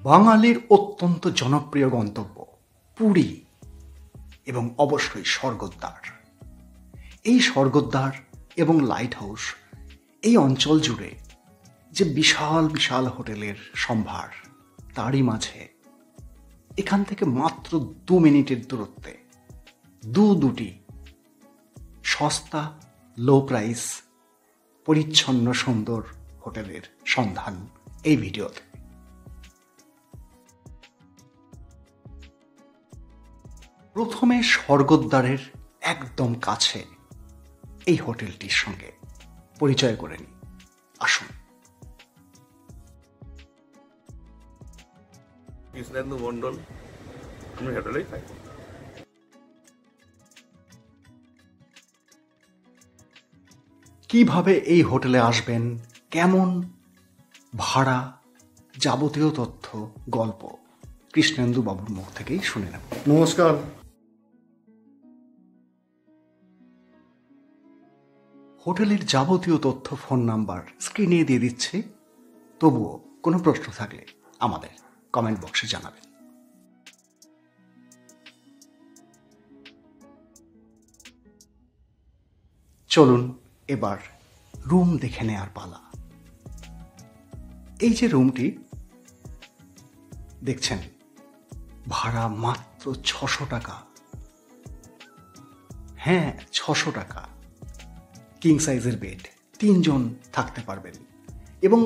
বাঙালির অত্যন্ত জনপ্রিয় গন্তব্য পুরী এবং অবশ্যই স্বর্গদ্বার। এই স্বর্গদ্বার এবং লাইট হাউস এই অঞ্চল জুড়ে যে বিশাল বিশাল হোটেলের সম্ভার, তারই মাঝে এখান থেকে মাত্র 2 মিনিটের দূরত্বে দুটি সস্তা লো প্রাইস পরিচ্ছন্ন সুন্দর হোটেলের সন্ধান এই ভিডিওতে। প্রথমে স্বর্গদ্বারের একদম কাছে এই হোটেলটির সঙ্গে পরিচয় করে নিই, আসুন। কৃষ্ণেন্দু মণ্ডল, আমি হোটেলেই থাকি। কিভাবে এই হোটেলে আসবেন, কেমন ভাড়া, যাবতীয় তথ্য গল্প কৃষ্ণেন্দু বাবুর মুখ থেকেই শুনে নেব। নমস্কার। হোটেলের যাবতীয় তথ্য, ফোন নাম্বার স্ক্রিনে দিয়ে দিচ্ছে। তবুও কোনো প্রশ্ন থাকলে আমাদের কমেন্ট বক্সে জানাবেন। চলুন এবার রুম দেখে নেয়ার পালা। এই যে রুমটি দেখছেন, ভাড়া মাত্র 600 টাকা। হ্যাঁ, 600 টাকা। কিং সাইজের বেড, 3 জন থাকতে পারবেন। এবং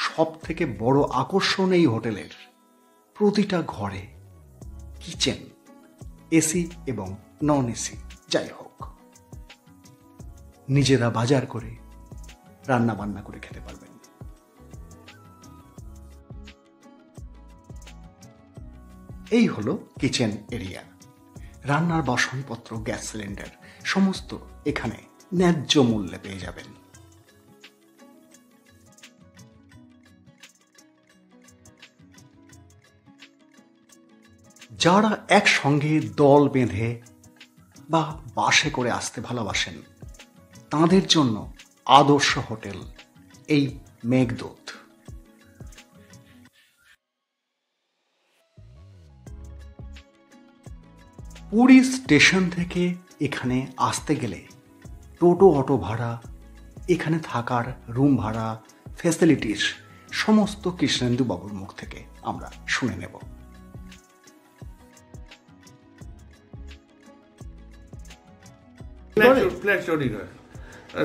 সব থেকে বড় আকর্ষণ এই হোটেলের প্রতিটা ঘরে কিচেন, এসি এবং নন এসি যাই হোক, নিজেরা বাজার করে রান্না বান্না করে খেতে পারবেন। এই হলো কিচেন এরিয়া। রান্নার বাসনপত্র, গ্যাস সিলিন্ডার সমস্ত এখানে ন্যায্য মূল্যে পেয়ে যাবেন। যারা একসঙ্গে দল বেঁধে বা বাসে করে আসতে ভালোবাসেন, তাদের জন্য আদর্শ হোটেল এই মেঘদূত। পুরী স্টেশন থেকে এখানে আসতে গেলে টোটো, অটো ভাড়া, এখানে থাকার রুম ভাড়া, ফ্যাসিলিটিস সমস্ত কৃষ্ণেন্দু বাবুর মুখ থেকে আমরা শুনে নেব। ফ্ল্যাকচুয়েটিং হয়,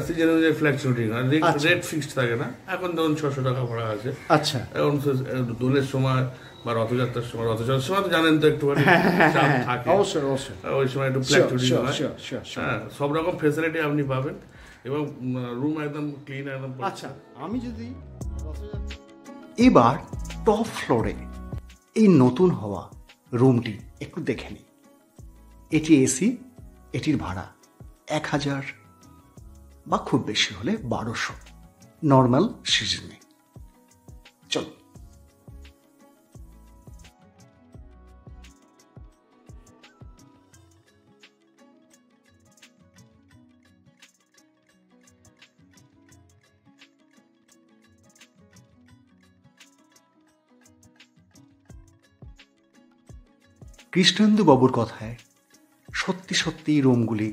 সিজন অনুযায়ী ফ্ল্যাকচুয়েটিং হয়, রেট ফিক্সড থাকে না। এখন ধরুন 600 টাকা ভাড়া আছে। আচ্ছা, এখন দোলের সময় বা রথযাত্রার সময়, রথযাত্রার সময় তো জানেন তো একটুখানি চাপ থাকে, অবশ্যই অবশ্যই, ওই সময় একটু ফ্ল্যাকচুয়েটিং হয়। হ্যাঁ, সব রকম ফেসিলিটি আপনি পাবেন এবং রুম একদম ক্লিন, একদম। আচ্ছা, আমি যদি এবার টপ ফ্লোরে এই নতুন হওয়া রুমটি একটু দেখে নিই। এটি এসি, এটির ভাড়া 1000 বা খুব বেশি হলে 1200 নর্মাল সিজনে। চলো, কৃষ্ণেন্দু বাবুর কথায় সত্যি সত্যি রুমগুলি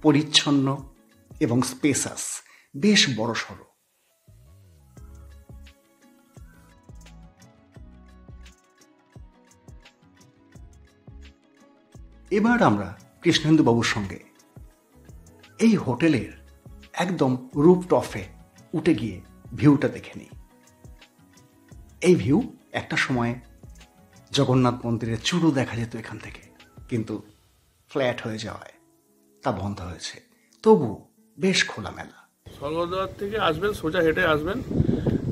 পরিচ্ছন্ন এবং স্পেসাস, বেশ বড়সড়। এবার আমরা কৃষ্ণেন্দু বাবুর সঙ্গে এই হোটেলের একদম রুফটপে উঠে গিয়ে ভিউটা দেখে নিই। এই ভিউ একটা সময় জগন্নাথ মন্দিরের চূড়ো দেখা যেত এখান থেকে, কিন্তু ফ্ল্যাট হয়ে যাওয়ায় তা বন্ধ হয়েছে। তবু বেশ খোলামেলা। স্বর্গদ্বার থেকে আসবেন, সোজা হেঁটে আসবেন,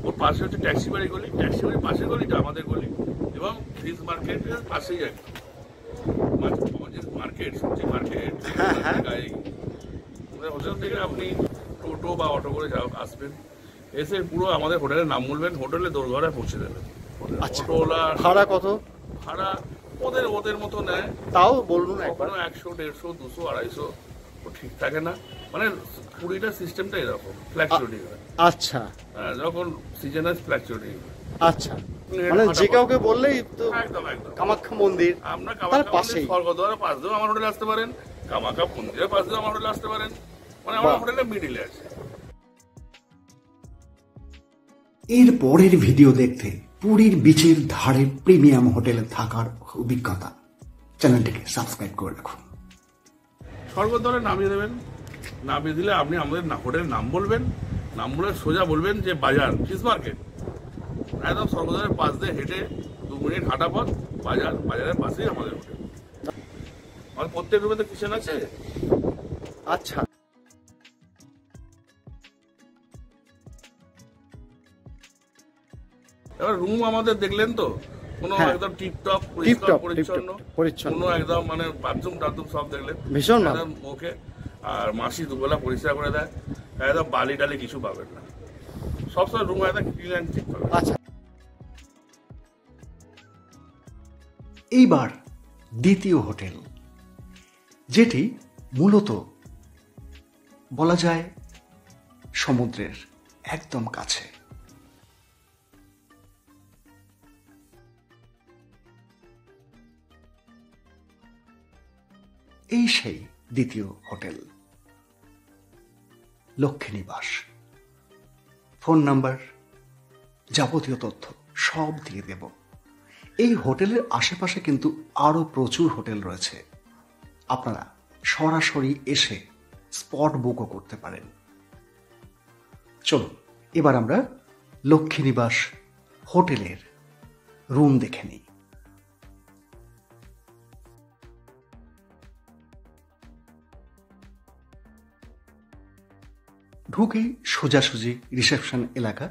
ওর পাশে হচ্ছে ট্যাক্সি বাড়ি গলি, ট্যাক্সি বাড়ির পাশের গলিটা আমাদের গলি এবং ফিশ মার্কেটের পাশেই একটা মার্কেট, সবজি মার্কেট। হোটেল থেকে আপনি টোটো বা অটো করে আসবেন, এসে পুরো আমাদের হোটেলের নাম বলবেন, হোটেলে দোরঘরে পৌঁছে দেবেন। অটোওয়ালা ভাড়া কত? ভাড়া ওদের মতো নেয়, তাও বলুন। কখনো 100, 150, 200, 250 ঠিক থাকে না। মানে পুরীটা সিস্টেমটা এরকম ফ্ল্যাকচুয়েটিং হয়। আচ্ছা, যখন সিজনাল ফ্ল্যাকচুয়েটিং। আচ্ছা, মানে যে কাউকে বললেই তো একদম একদম কামাখ্যা মন্দির আপনার তার কামাখ্যা মন্দির পাশেই। স্বর্গদ্বারের পাশ দিয়েও আমার হোটেলে আসতে পারেন, কামাখ্যা মন্দিরের পাশ দিয়েও আমার হোটেলে আসতে পারেন, মানে আমার বাহ। হোটেলে মিডিলে আছে। এর পরের ভিডিও দেখতে পুরীর বিচের ধারে প্রিমিয়াম হোটেলে থাকার অভিজ্ঞতা চ্যানেলটিকে সাবস্ক্রাইব করে রাখুন। স্বর্গদ্বারে নামিয়ে দেবেন, নামিয়ে দিলে আপনি আমাদের হোটেলের নাম বলবেন, নাম বলে সোজা বলবেন যে বাজার ফিশ মার্কেট, একদম স্বর্গদ্বারের পাশ দিয়ে হেঁটে 2 মিনিট হাঁটা পথ বাজার, বাজারের পাশেই আমাদের হোটেল। আমাদের প্রত্যেক রুমে তো কিচেন আছে। আচ্ছা, এবার রুম আমাদের দেখলেন তো, কোনো হ্যাঁ। একদম টিপটপ টিপটপ, পরিচ্ছন্ন, পরিচ্ছন্ন। কোনো একদম মানে বাথরুম টাথরুম সব দেখলেন ভীষণ ভালো। একদম ওকে। আর মাসি দুবেলা পরিষ্কার করে দেয়, একদম বালি টালি কিছু পাবেন না, সবসময় রুম একদম ক্লিন অ্যান্ড ঠিক পাবেন। আচ্ছা, এইবার দ্বিতীয় হোটেল, যেটি মূলত বলা যায় সমুদ্রের একদম কাছে। এই সেই দ্বিতীয় হোটেল, লক্ষ্মীনিবাস। ফোন নাম্বার, যাবতীয় তথ্য সব দিয়ে দেব। এই হোটেলের আশেপাশে কিন্তু আরো প্রচুর হোটেল রয়েছে, আপনারা সরাসরি এসে স্পট বুকও করতে পারেন। চলুন এবার আমরা লক্ষ্মীনিবাস হোটেলের রুম দেখে নিই। ঢুকেই সোজাসুজি রিসেপশন এলাকা,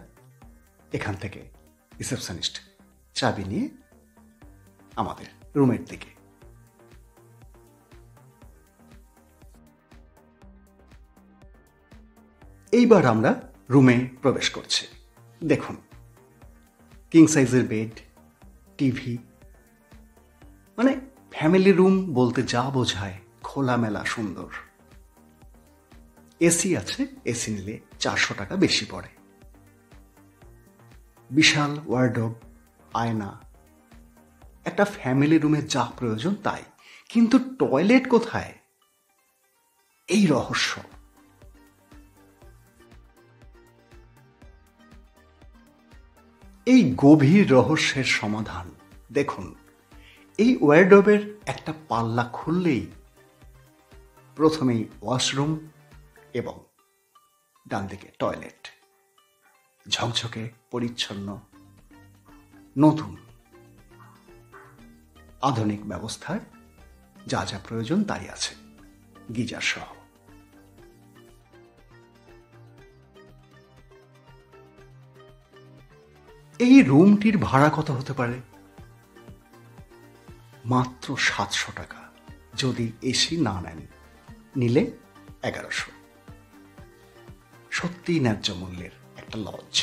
এখান থেকে রিসেপশনিস্ট চাবি নিয়ে আমাদের রুমের দিকে। এইবার আমরা রুমে প্রবেশ করছি। দেখুন, কিং সাইজের বেড, টিভি, মানে ফ্যামিলি রুম বলতে যা বোঝায় খোলামেলা সুন্দর। এসি আছে, এসি নিলে 400 টাকা বেশি পড়ে। বিশাল ওয়ার্ডরোব, আয়না, একটা ফ্যামিলি রুমে যা প্রয়োজন তাই। কিন্তু টয়লেট কোথায়? এই রহস্য। এই গভীর রহস্যের সমাধান দেখুন, এই ওয়ার্ডরোবের একটা পাল্লা খুললেই প্রথমেই ওয়াশরুম এবং ডান দিকে টয়লেট, ঝকঝকে পরিচ্ছন্ন, নতুন আধুনিক ব্যবস্থায় যা যা প্রয়োজন তাই আছে, গিজার সহ। এই রুমটির ভাড়া কত হতে পারে? মাত্র 700 টাকা, যদি এসি না নেন, নিলে 1100। সত্যি ন্যায্য মূল্যের একটা লজ।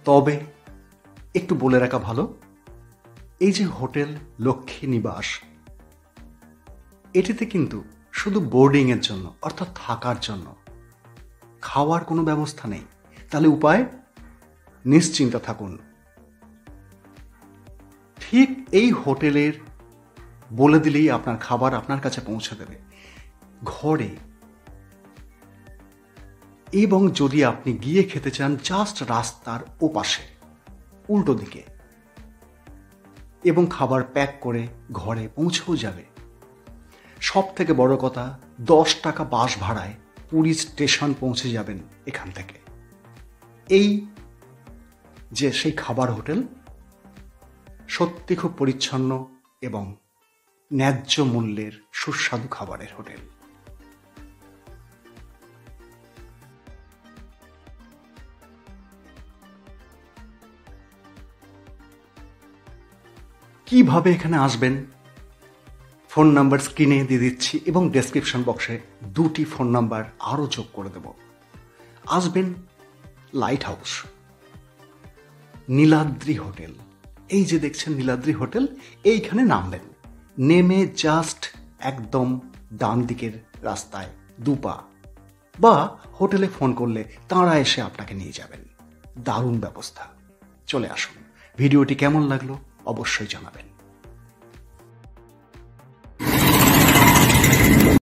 তবে একটু বলে রাখা ভালো, এই যে হোটেল লক্ষ্মীনিবাস, এটিতে কিন্তু শুধু বোর্ডিং এর জন্য অর্থাৎ থাকার জন্য, খাওয়ার কোনো ব্যবস্থা নেই। তাহলে উপায়? নিশ্চিন্ত থাকুন, ঠিক এই হোটেলের বলে দিলেই আপনার খাবার আপনার কাছে পৌঁছে দেবে ঘরে। এবং যদি আপনি গিয়ে খেতে চান, জাস্ট রাস্তার ওপাশে উল্টো দিকে, এবং খাবার প্যাক করে ঘরে পৌঁছেও যাবে। সব থেকে বড় কথা, 10 টাকা বাস ভাড়ায় পুরী স্টেশন পৌঁছে যাবেন এখান থেকে। এই যে সেই খাবার হোটেল, সত্যি খুব পরিচ্ছন্ন এবং ন্যায্য মূল্যের সুস্বাদু খাবারের হোটেল। কিভাবে এখানে আসবেন? ফোন নাম্বার স্ক্রিনে দিয়ে দিচ্ছি এবং ডেসক্রিপশন বক্সে 2টি ফোন নাম্বার আরও যোগ করে দেব। আসবেন লাইট হাউস, নীলাদ্রি হোটেল, এই যে দেখছেন নীলাদ্রি হোটেল, এইখানে নামবেন। নেমে জাস্ট একদম ডান দিকের রাস্তায় 2 পা, বা হোটেলে ফোন করলে তাঁরা এসে আপনাকে নিয়ে যাবেন। দারুণ ব্যবস্থা। চলে আসুন। ভিডিওটি কেমন লাগলো অবশ্যই জানাবেন।